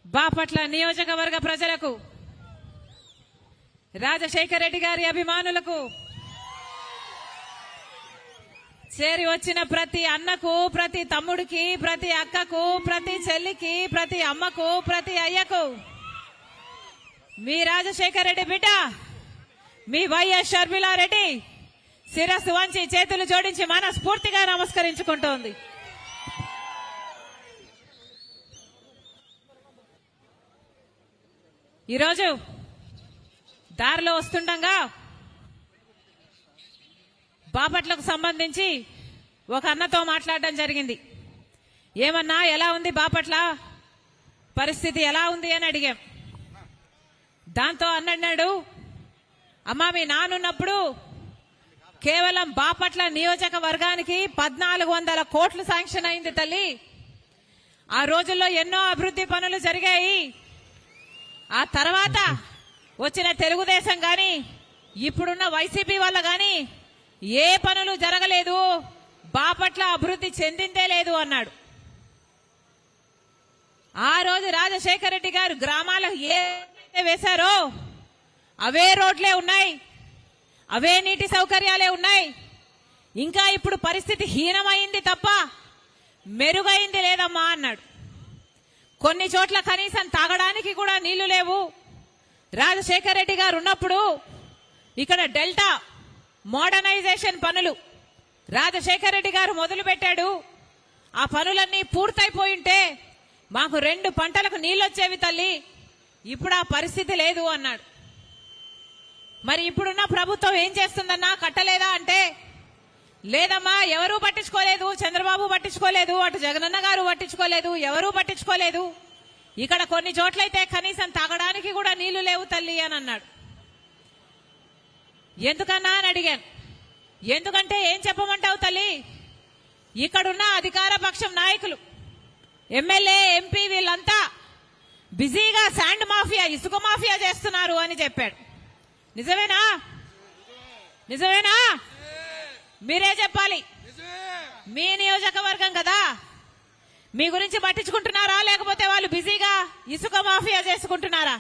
బాపట్ల నియోజకవర్గ ప్రజలకు, రాజశేఖర రెడ్డి గారి అభిమానులకు, చేరి వచ్చిన ప్రతి అన్నకు, ప్రతి తమ్ముడికి, ప్రతి అక్కకు, ప్రతి చెల్లికి, ప్రతి అమ్మకు, ప్రతి అయ్యకు, మీ రాజశేఖర రెడ్డి బిడ్డ మీ వైఎస్ షర్మిలారెడ్డి శిరస్సు వంచి చేతులు జోడించి మనస్ఫూర్తిగా నమస్కరించుకుంటోంది. ఈరోజు దారిలో వస్తుండగా బాపట్లకు సంబంధించి ఒక అన్నతో మాట్లాడడం జరిగింది. ఏమన్నా ఎలా ఉంది బాపట్ల పరిస్థితి ఎలా ఉంది అని అడిగాం. దాంతో అన్నాడు, అమ్మా మీ నానున్నప్పుడు కేవలం బాపట్ల నియోజకవర్గానికి 1400 కోట్లు శాంక్షన్ అయింది తల్లి. ఆ రోజుల్లో ఎన్నో అభివృద్ధి పనులు జరిగాయి. ఆ తర్వాత వచ్చిన తెలుగుదేశం గాని ఇప్పుడున్న వైసీపీ వల్ల గాని ఏ పనులు జరగలేదు, బాపట్ల అభివృద్ధి చెందిందే లేదు అన్నాడు. ఆ రోజు రాజశేఖర రెడ్డి గారు గ్రామాలకు ఏ వేశారో అవే రోడ్లే ఉన్నాయి, అవే నీటి సౌకర్యాలే ఉన్నాయి. ఇంకా ఇప్పుడు పరిస్థితి హీనమైంది తప్ప మెరుగైంది లేదమ్మా అన్నాడు. కొన్ని చోట్ల కనీసం తాగడానికి కూడా నీళ్లు లేవు. రాజశేఖర రెడ్డి గారు ఉన్నప్పుడు ఇక్కడ డెల్టా మోడర్నైజేషన్ పనులు రాజశేఖర రెడ్డి గారు మొదలు పెట్టాడు. ఆ పనులన్నీ పూర్తయిపోయింటే మాకు 2 పంటలకు నీళ్లొచ్చేవి తల్లి. ఇప్పుడు ఆ పరిస్థితి లేదు అన్నాడు. మరి ఇప్పుడున్న ప్రభుత్వం ఏం చేస్తుందన్నా, కట్టలేదా అంటే లేదమ్మా, ఎవరూ పట్టించుకోలేదు. చంద్రబాబు పట్టించుకోలేదు, అటు జగనన్న గారు పట్టించుకోలేదు, ఎవరూ పట్టించుకోలేదు. ఇక్కడ కొన్ని చోట్లయితే కనీసం తాగడానికి కూడా నీళ్లు లేవు తల్లి అని అన్నాడు. ఎందుకన్నా అని అడిగాను. ఎందుకంటే ఏం చెప్పమంటావు తల్లి, ఇక్కడున్న అధికార పక్షం నాయకులు, ఎమ్మెల్యే, ఎంపీ వీళ్ళంతా బిజీగా శాండ్ మాఫియా, ఇసుక మాఫియా చేస్తున్నారు అని చెప్పాడు. నిజమేనా? నిజమేనా? మీరే చెప్పాలి. మీ నియోజకవర్గం కదా, మీ గురించి పట్టించుకుంటున్నారా లేకపోతే వాళ్ళు బిజీగా ఇసుక మాఫియా చేసుకుంటున్నారా?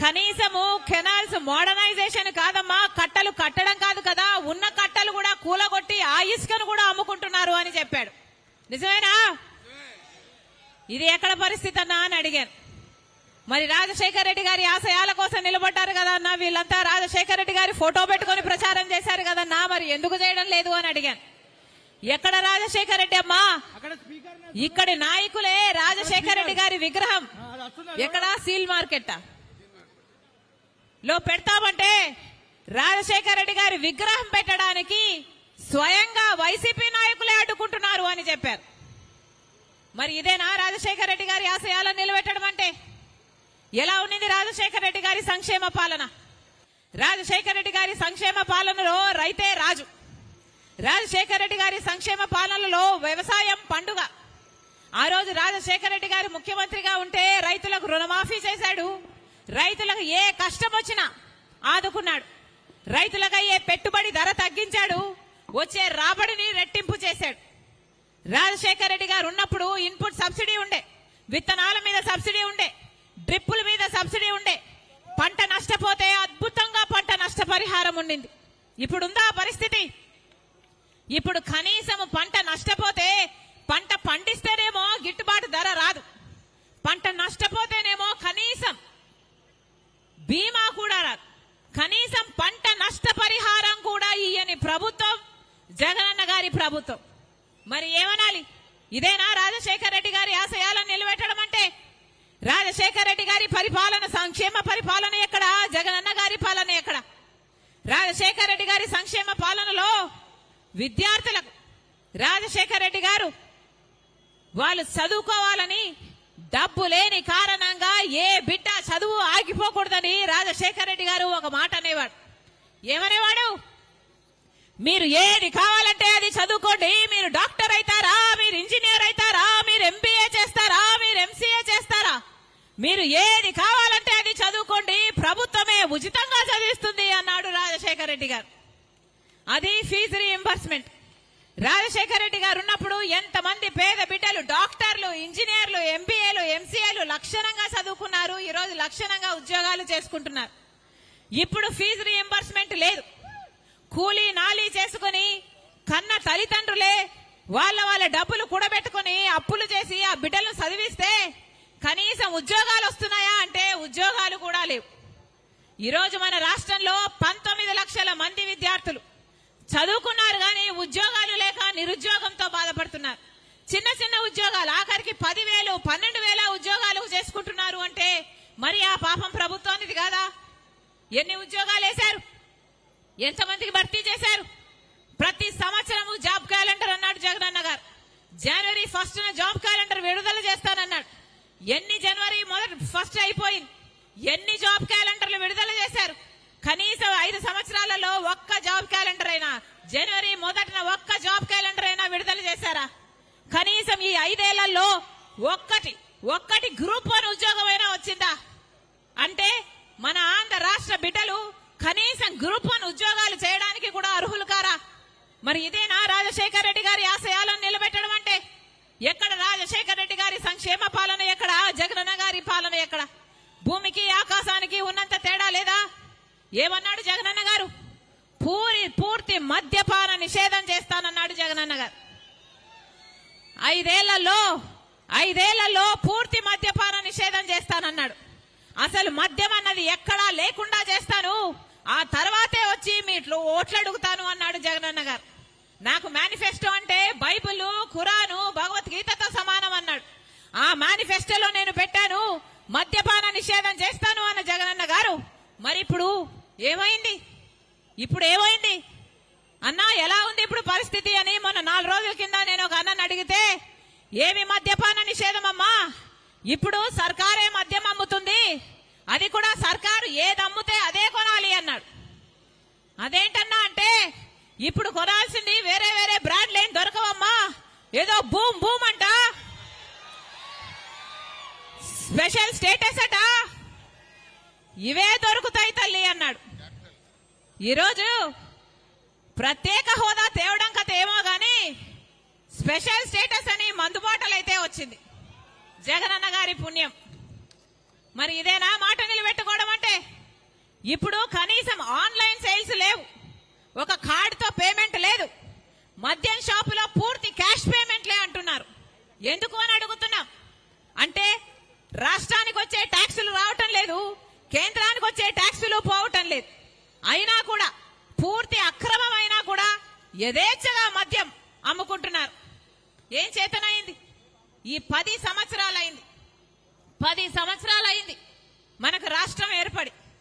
కనీసము కెనాల్స్ మోడర్నైజేషన్ కాదమ్మా, కట్టలు కట్టడం కాదు కదా, ఉన్న కట్టలు కూడా కూలగొట్టి ఆ ఇసుకను కూడా అమ్ముకుంటున్నారు అని చెప్పాడు. నిజమేనా? ఇది ఎక్కడ పరిస్థితి అన్నా అని అడిగాను. మరి రాజశేఖర రెడ్డి గారి ఆశయాల కోసం నిలబడ్డారు కదన్నా వీళ్ళంతా, రాజశేఖర రెడ్డి గారి ఫోటో పెట్టుకుని ప్రచారం చేశారు కదన్నా, మరి ఎందుకు చేయడం లేదు అని అడిగాను. ఎక్కడ రాజశేఖర రెడ్డి అమ్మా? ఇక్కడి నాయకులే రాజశేఖర రెడ్డి గారి విగ్రహం ఎక్కడ సీల్ మార్కెట్ లో పెడతామంటే రాజశేఖర రెడ్డి గారి విగ్రహం పెట్టడానికి స్వయంగా వైసీపీ నాయకులే అడ్డుకుంటున్నారు అని చెప్పారు. మరి ఇదేనా రాజశేఖర రెడ్డి గారి ఆశయాలను నిలబెట్టడం అంటే? ఎలా ఉన్నది రాజశేఖర రెడ్డి గారి సంక్షేమ పాలన? రాజశేఖర రెడ్డి గారి సంక్షేమ పాలనలో రైతే రాజు. రాజశేఖర రెడ్డి గారి సంక్షేమ పాలనలో వ్యవసాయం పండుగ. ఆ రోజు రాజశేఖర రెడ్డి గారు ముఖ్యమంత్రిగా ఉంటే రైతులకు రుణమాఫీ చేశాడు. రైతులకు ఏ కష్టం వచ్చినా ఆదుకున్నాడు. రైతులకు అయ్యే పెట్టుబడి ధర తగ్గించాడు. వచ్చే రాబడిని రెట్టింపు చేశాడు. రాజశేఖర రెడ్డి గారు ఉన్నప్పుడు ఇన్పుట్ సబ్సిడీ ఉండే, విత్తనాల మీద సబ్సిడీ ఉండే, డ్రిప్పుల మీద సబ్సిడీ ఉండే, పంట నష్టపోతే అద్భుతంగా పంట నష్టపరిహారం ఉండింది. ఇప్పుడుందా పరిస్థితి? ఇప్పుడు కనీసం పంట నష్టపోతే, పంట పండిస్తేనేమో గిట్టుబాటు ధర రాదు, పంట నష్టపోతేనేమో కనీసం బీమా కూడా రాదు, కనీసం పంట నష్టపరిహారం కూడా ఇయ్యని ప్రభుత్వం జగనన్న గారి ప్రభుత్వం. మరి ఏమనాలి? ఇదేనా రాజశేఖర రెడ్డి గారి ఆశయాలను నిలబెట్టడం అంటే? రాజశేఖర రెడ్డి గారి పరిపాలన, సంక్షేమ పరిపాలన ఎక్కడ? జగనన్న గారి పాలన ఎక్కడ? రాజశేఖర రెడ్డి గారి సంక్షేమ పాలనలో విద్యార్థులకు రాజశేఖర రెడ్డి గారు వాళ్ళు చదువుకోవాలని డబ్బు లేని కారణంగా ఏ బిడ్డ చదువు ఆగిపోకూడదని రాజశేఖర రెడ్డి గారు ఒక మాట అనేవాడు. ఏమనేవాడు? మీరు ఏది కావాలంటే అది చదువుకోండి, మీరు డాక్టర్ అవుతారా, మీరు ఇంజనీర్ అవుతారా, మీరు ఎంబీఏ చేస్తారా, మీరు ఎంసీఏ చేస్తారా, మీరు ఏది కావాలంటే అది చదువుకోండి, ప్రభుత్వమే ఉచితంగా చదివిస్తుంది అన్నాడు రాజశేఖర రెడ్డి గారు. అది ఫీజు రీఎంబర్స్మెంట్. రాజశేఖర రెడ్డి గారు ఉన్నప్పుడు ఎంతమంది పేద బిడ్డలు డాక్టర్లు, ఇంజనీర్లు, ఎంబీఏ లక్షణంగా చదువుకున్నారు, ఈ రోజు లక్షణంగా ఉద్యోగాలు చేసుకుంటున్నారు. ఇప్పుడు ఫీజు రీఎంబర్స్మెంట్ లేదు. కూలీ నాలీ చేసుకుని కన్న తల్లిదండ్రులే వాళ్ళ డబ్బులు కూడబెట్టుకుని అప్పులు చేసి ఆ బిడ్డలను చదివిస్తే కనీసం ఉద్యోగాలు వస్తున్నాయా అంటే ఉద్యోగాలు కూడా లేవు. ఈరోజు మన రాష్ట్రంలో 19 లక్షల మంది విద్యార్థులు చదువుకున్నారు కానీ ఉద్యోగాలు లేక నిరుద్యోగంతో బాధపడుతున్నారు. చిన్న చిన్న ఉద్యోగాలు ఆఖరికి 10,000, 12,000 ఉద్యోగాలు చేసుకుంటున్నారు అంటే మరి ఆ పాపం ప్రభుత్వానిది కాదా? ఎన్ని ఉద్యోగాలు వేశారు? ఎంతమందికి భర్తీ చేశారు? ప్రతి సంవత్సరము జాబ్ క్యాలెండర్ అన్నాడు జగనన్న గారు. జనవరి 1న జాబ్ క్యాలెండర్ విడుదల చేస్తానన్నాడు. ఎన్ని జనవరి 1 అయిపోయింది, ఎన్ని జాబ్ క్యాలెండర్లు విడుదల చేశారు? కనీసం 5 సంవత్సరాలలో ఒక్క జాబ్ క్యాలెండర్ అయినా, జనవరి 1న ఒక్క జాబ్ క్యాలెండర్ అయినా విడుదల చేశారా? కనీసం ఈ 5 ఏళ్లలో ఒక్కటి గ్రూప్ 1 ఉద్యోగమైనా వచ్చిందా? అంటే మన ఆంధ్ర రాష్ట్ర బిడ్డలు కనీసం గ్రూప్ 1 ఉద్యోగాలు చేయడానికి కూడా అర్హులు కారా? మరి ఇదేనా రాజశేఖర రెడ్డి గారి ఆశయాలను నిలబెట్టడం అంటే? ఎక్కడ రాజశేఖర రెడ్డి గారి సంక్షేమ పాలన, ఎక్కడ జగనన్న గారి పాలన? ఎక్కడ? భూమికి ఆకాశానికి ఉన్నంత తేడా లేదా? ఏమన్నాడు జగనన్న గారు? పూర్తి మద్యపాన నిషేధం చేస్తానన్నాడు జగనన్న గారు. 5 ఏళ్లలో పూర్తి మద్యపాన నిషేధం చేస్తానన్నాడు. అసలు మద్యం అన్నది ఎక్కడా లేకుండా చేస్తాను, ఆ తర్వాతే వచ్చి మీ ఓట్లు అడుగుతాను అన్నాడు జగనన్న గారు. నాకు మేనిఫెస్టో అంటే బైబిల్, ఖురాను, భగవద్గీతతో సమానం అన్నాడు. ఆ మేనిఫెస్టోలో నేను పెట్టాను మద్యపాన నిషేధం చేస్తాను అన్న జగనన్న గారు. మరి ఇప్పుడు ఏమైంది? అన్నా ఎలా ఉంది ఇప్పుడు పరిస్థితి అని మొన్న 4 రోజుల కింద నేను ఒక అన్నని అడిగితే, ఏమి మద్యపాన నిషేధం అమ్మా, ఇప్పుడు సర్కారే మద్యం అమ్ముతుంది, అది కూడా సర్కారు ఏది అమ్ముతే అదే కొనాలి అన్నాడు. అదేంటన్నా అంటే ఇప్పుడు కొనాల్సింది వేరే బ్రాండ్లు ఏం దొరకవమ్మా, ఏదో బూమ్ అంట, స్పెషల్ స్టేటస్ అట, ఇవే దొరుకుతాయి తల్లి అన్నాడు. ఈరోజు ప్రత్యేక హోదా తేవడం కథ ఏమో గాని స్పెషల్ స్టేటస్ అని మందుబాటలు అయితే వచ్చింది, జగనన్న గారి పుణ్యం. మరి ఇదేనా మాట నిలబెట్టుకోవడం అంటే? ఇప్పుడు కనీసం ఆన్లైన్ సేల్స్ లేవు, ఒక కార్డుతో పేమెంట్ లేదు, మద్యం షాపులో పూర్తి క్యాష్ పేమెంట్లే అంటున్నారు. ఎందుకు అని అడుగుతున్నాం. అంటే రాష్ట్రానికి వచ్చే ట్యాక్సులు రావటం లేదు, కేంద్రానికి వచ్చే ట్యాక్సులు పోవటం లేదు. అయినా కూడా పూర్తి అక్రమమైనా కూడా యథేచ్ఛగా మద్యం అమ్ముకుంటున్నారు. ఏం చేతనైంది? ఈ 10 సంవత్సరాలైంది